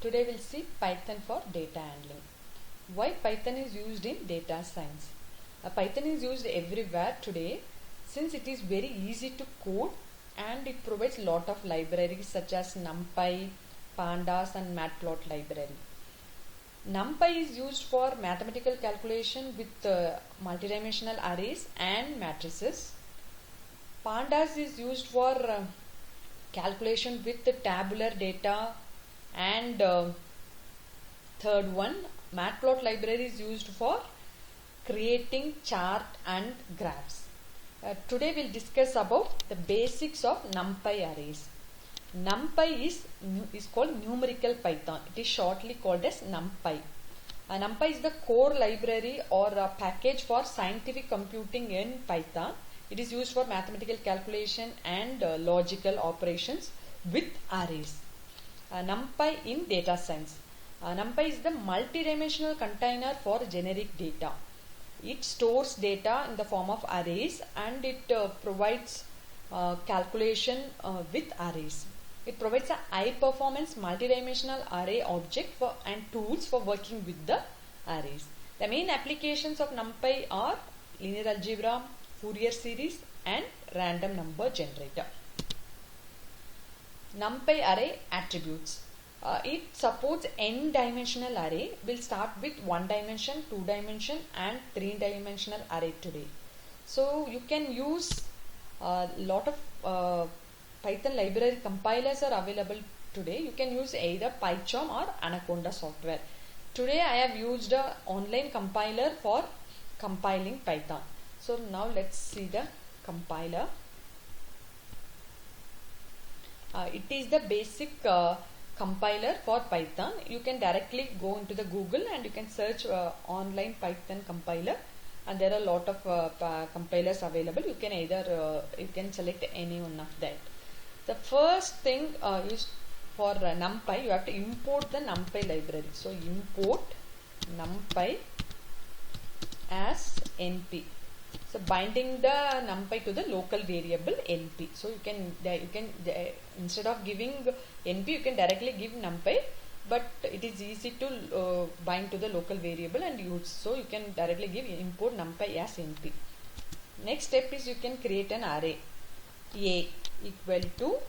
Today we'll see Python for data handling. Why Python is used in data science? Python is used everywhere today since it is very easy to code and it provides lot of libraries such as Numpy, Pandas and Matplot library. Numpy is used for mathematical calculation with multidimensional arrays and matrices. Pandas is used for calculation with the tabular data, and third one, Matplot library is used for creating chart and graphs. Today we'll discuss about the basics of Numpy arrays. Numpy is called numerical Python. It is shortly called as Numpy. Numpy is the core library or a package for scientific computing in Python. It is used for mathematical calculation and logical operations with arrays. Numpy in data science. Numpy is the multidimensional container for generic data. It stores data in the form of arrays and it provides calculation with arrays. It provides a high performance multidimensional array object and tools for working with the arrays. The main applications of Numpy are linear algebra, Fourier series and random number generator. Numpy array attributes. It supports n-dimensional array. We'll start with 1 dimension, 2 dimension and 3 dimensional array today. So you can use a lot of Python library compilers are available today. You can use either PyCharm or Anaconda software. Today I have used an online compiler for compiling Python. So now let's see the compiler. It is the basic compiler for Python. You can directly go into the Google and you can search online Python compiler, and there are a lot of compilers available. You can either you can select any one of that. The first thing is for Numpy, you have to import the Numpy library. So import Numpy as NP. So binding the Numpy to the local variable NP. So you can instead of giving NP, you can directly give Numpy, but it is easy to bind to the local variable and use. So you can directly give import Numpy as NP. Next step is you can create an array A equal to.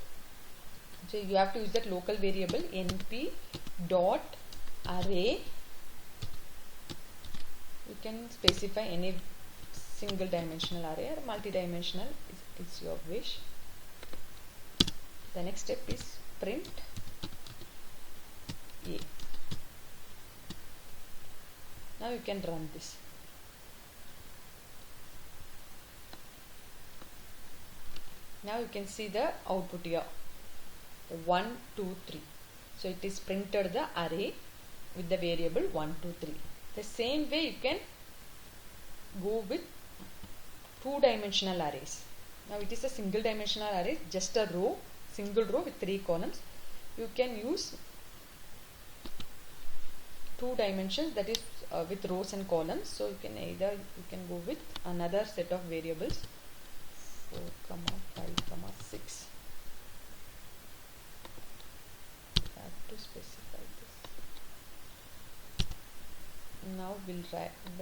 So you have to use that local variable NP dot array. You can specify any single dimensional array or multi-dimensional, it's your wish. The next step is print A. Now you can run this. Now you can see the output here, 1, 2, 3. So it is printed the array with the variable 1, 2, 3. The same way you can go with 2-dimensional arrays. Now it is a single dimensional array, just a row, single row with 3 columns. You can use 2 dimensions, that is with rows and columns. So you can go with another set of variables, 4, 5, 6. You have to specify this. Now we'll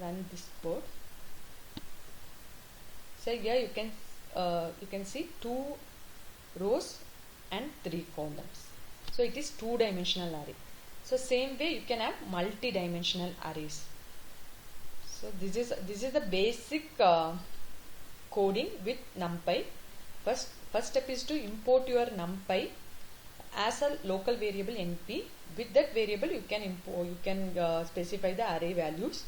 run this code. So here you can see 2 rows and 3 columns. So it is 2-dimensional array. So same way you can have multi-dimensional arrays. So this is the basic coding with Numpy. First step is to import your Numpy as a local variable NP. With that variable you can specify the array values.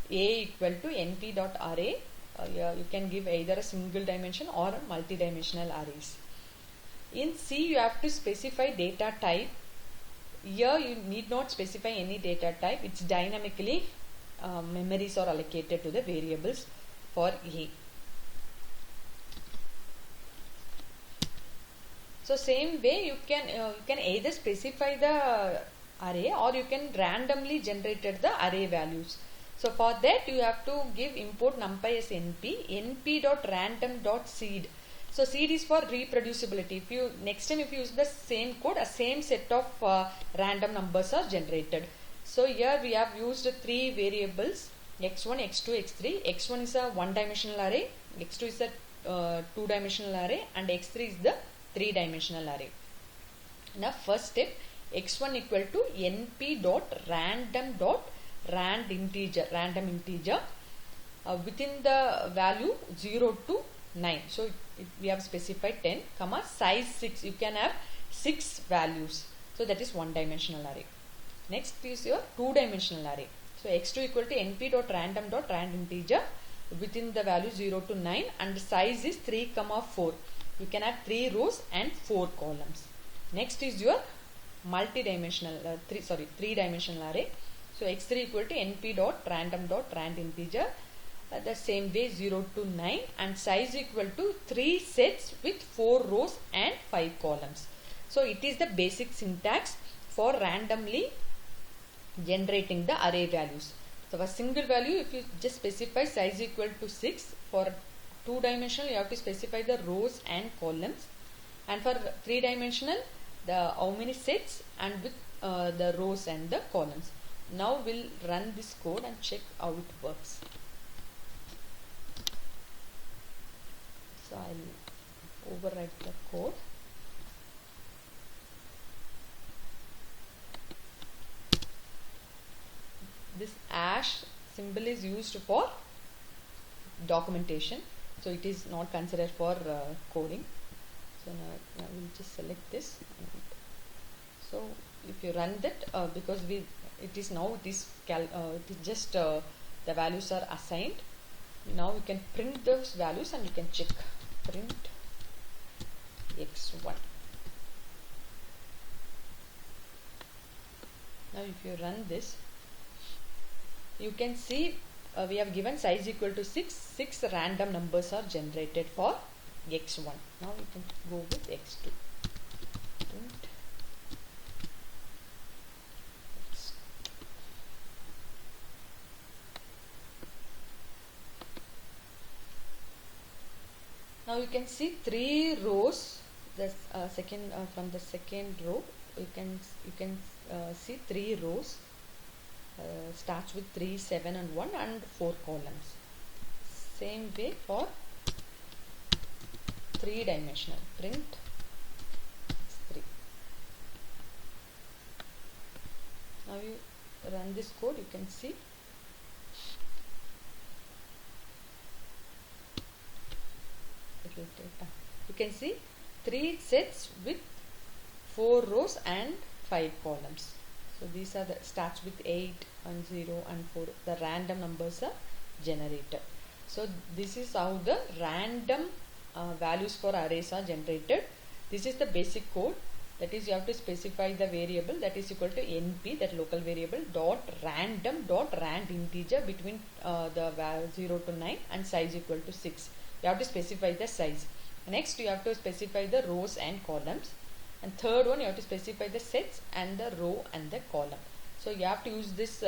A equal to NP dot array. You can give either a single dimension or a multi-dimensional arrays. In C you have to specify data type. Here you need not specify any data type. It's dynamically memories are allocated to the variables for A. So same way you can either specify the array or you can randomly generate the array values. So for that you have to give import Numpy as NP, np.random.seed. So seed is for reproducibility. If you next time if you use the same code, a same set of random numbers are generated. So here we have used three variables, x1, x2, x3. x1 is a one-dimensional array, x2 is a two-dimensional array, and x3 is the three-dimensional array. Now first step, x1 equal to np dot random dot rand integer, random integer within the value 0 to 9. So we have specified 10 comma size 6. You can have 6 values. So that is one dimensional array. Next is your two dimensional array. So x2 equal to np dot random dot rand integer within the value 0 to 9, and the size is 3 comma 4. You can have 3 rows and 4 columns. Next is your multi-dimensional three-dimensional array. So x3 equal to np dot rand integer the same way 0 to 9, and size equal to 3 sets with 4 rows and 5 columns. So it is the basic syntax for randomly generating the array values. So for single value, if you just specify size equal to 6, for two dimensional you have to specify the rows and columns, and for three dimensional the how many sets and with the rows and the columns. Now we'll run this code and check how it works. So I'll overwrite the code. This hash symbol is used for documentation, so it is not considered for coding. So now we'll just select this. So if you run that, because it is just the values are assigned. Now you can print those values and you can check print x1. Now if you run this, you can see we have given size equal to 6. 6 random numbers are generated for x1. Now we can go with x2. Print x2. Now you can see 3 rows. The second from the second row, you can see 3 rows. Starts with 3, 7 and 1 and 4 columns. Same way for 3 dimensional. Print x3. Now you run this code, you can see it will take time. You can see 3 sets with 4 rows and 5 columns. So these are the starts with 8 and 0 and 4. The random numbers are generated. So this is how the random values for arrays are generated. This is the basic code. That is, you have to specify the variable that is equal to np, that local variable, dot random dot rand integer between the value 0 to 9 and size equal to 6. You have to specify the size. Next you have to specify the rows and columns. And third one, you have to specify the sets and the row and the column. So you have to use this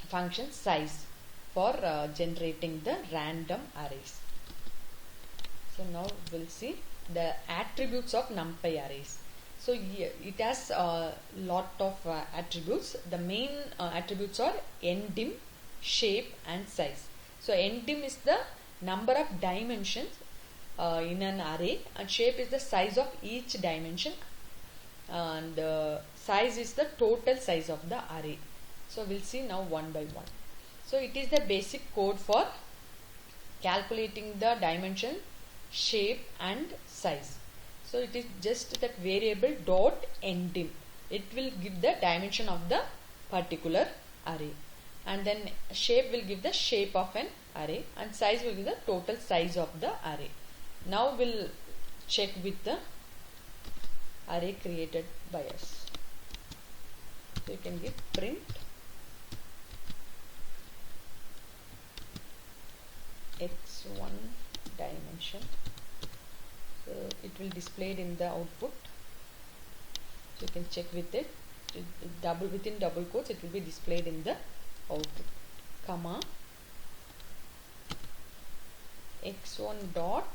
function size for generating the random arrays. So now we'll see the attributes of Numpy arrays. So it has a lot of attributes. The main attributes are ndim, shape and size. So ndim is the number of dimensions in an array, and shape is the size of each dimension, and size is the total size of the array. So we'll see now one by one. So it is the basic code for calculating the dimension, shape and size. So it is just that variable dot ndim. It will give the dimension of the particular array, and then shape will give the shape of an array, and size will give the total size of the array. Now we'll check with the array created by us. So you can give print x1 dimension. So it will display it in the output. So you can check with it. Within double quotes it will be displayed in the output. Comma x1 dot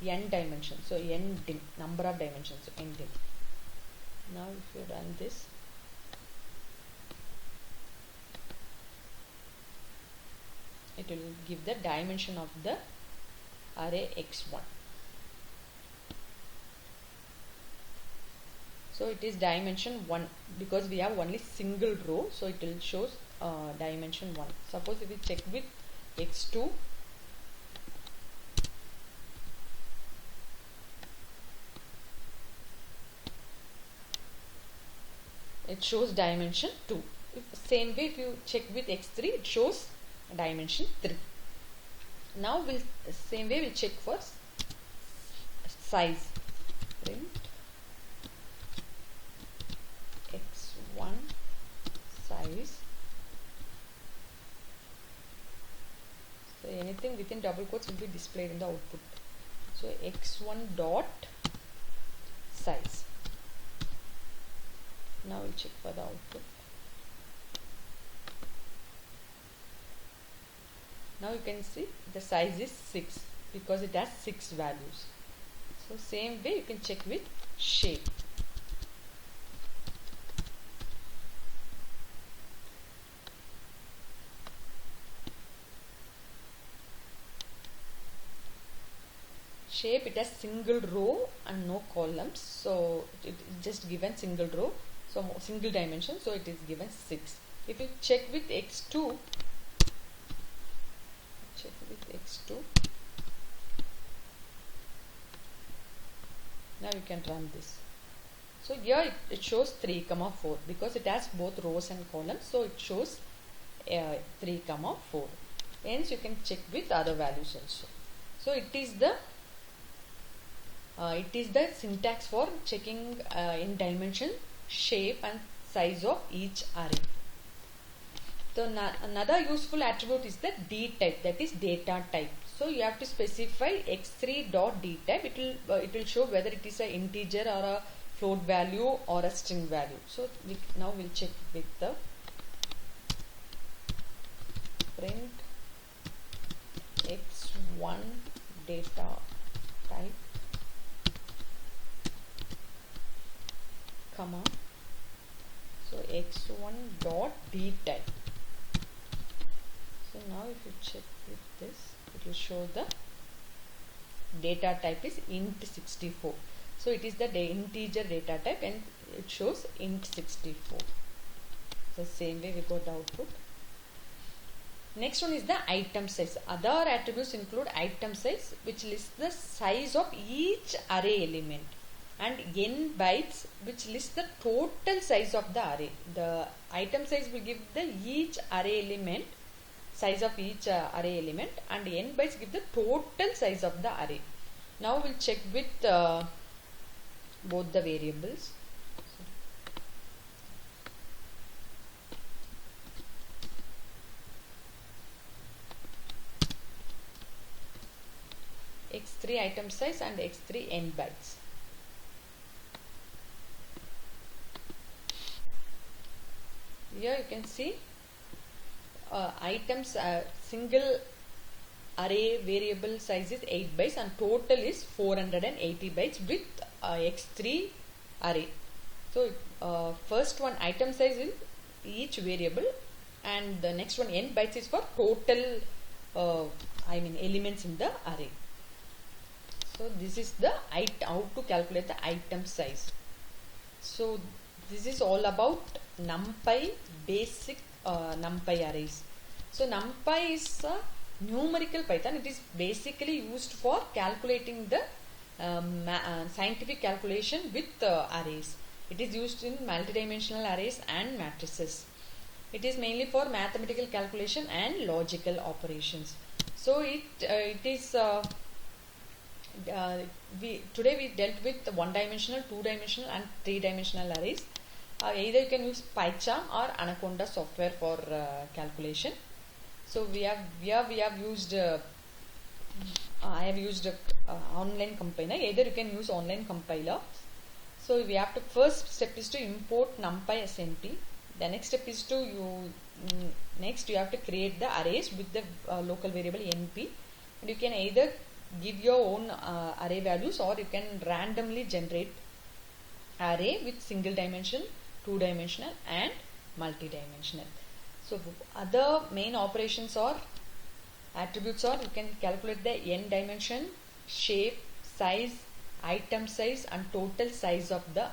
n dimension, so n dim, number of dimensions, so n dim. Now if you run this, it will give the dimension of the array x1. So it is dimension 1 because we have only single row, so it will shows dimension 1. Suppose if we check with x2, it shows dimension 2. Same way if you check with x3, it shows dimension 3. Now we'll same way we'll check for size. Print x1 size. So anything within double quotes will be displayed in the output. So x1 dot size. Now we'll check for the output. Now you can see the size is 6 because it has 6 values. So same way you can check with shape. Shape, it has single row and no columns, so it is just given single row, so single dimension, so it is given 6. If you check with x2, now you can run this. So here it shows 3, 4 because it has both rows and columns, so it shows 3, 4. Hence you can check with other values also. So it is the syntax for checking in dimension, shape and size of each array. So another useful attribute is the D type, that is data type. So you have to specify x3 dot D type. It will show whether it is an integer or a float value or a string value. So now we'll check with the print x1 data type, comma, so x1 dot D type. So now if you check with this, it will show the data type is int64. So it is the integer data type and it shows int64. So same way we got the output. Next one is the item size. Other attributes include item size, which lists the size of each array element, and n bytes, which lists the total size of the array. The item size will give the each array element, size of each array element, and n bytes give the total size of the array. Now we'll check with both the variables. x3 item size and x3 n bytes. Here you can see items single array variable size is 8 bytes and total is 480 bytes with x3 array. So first one item size is each variable and the next one n bytes is for total elements in the array. So this is the how to calculate the item size. So this is all about Numpy basic Numpy arrays. So Numpy is a numerical Python. It is basically used for calculating the scientific calculation with arrays. It is used in multidimensional arrays and matrices. It is mainly for mathematical calculation and logical operations. So it is today we dealt with one-dimensional, two-dimensional and three-dimensional arrays. Either you can use PyCharm or Anaconda software for calculation. So we have used I have used online compiler. Either you can use online compiler. So we have to first step is to import Numpy SNP. The next step is to next you have to create the arrays with the local variable np, and you can either give your own array values, or you can randomly generate array with single dimension, two dimensional and multi-dimensional. So other main operations or attributes are, you can calculate the n dimension, shape, size, item size and total size of the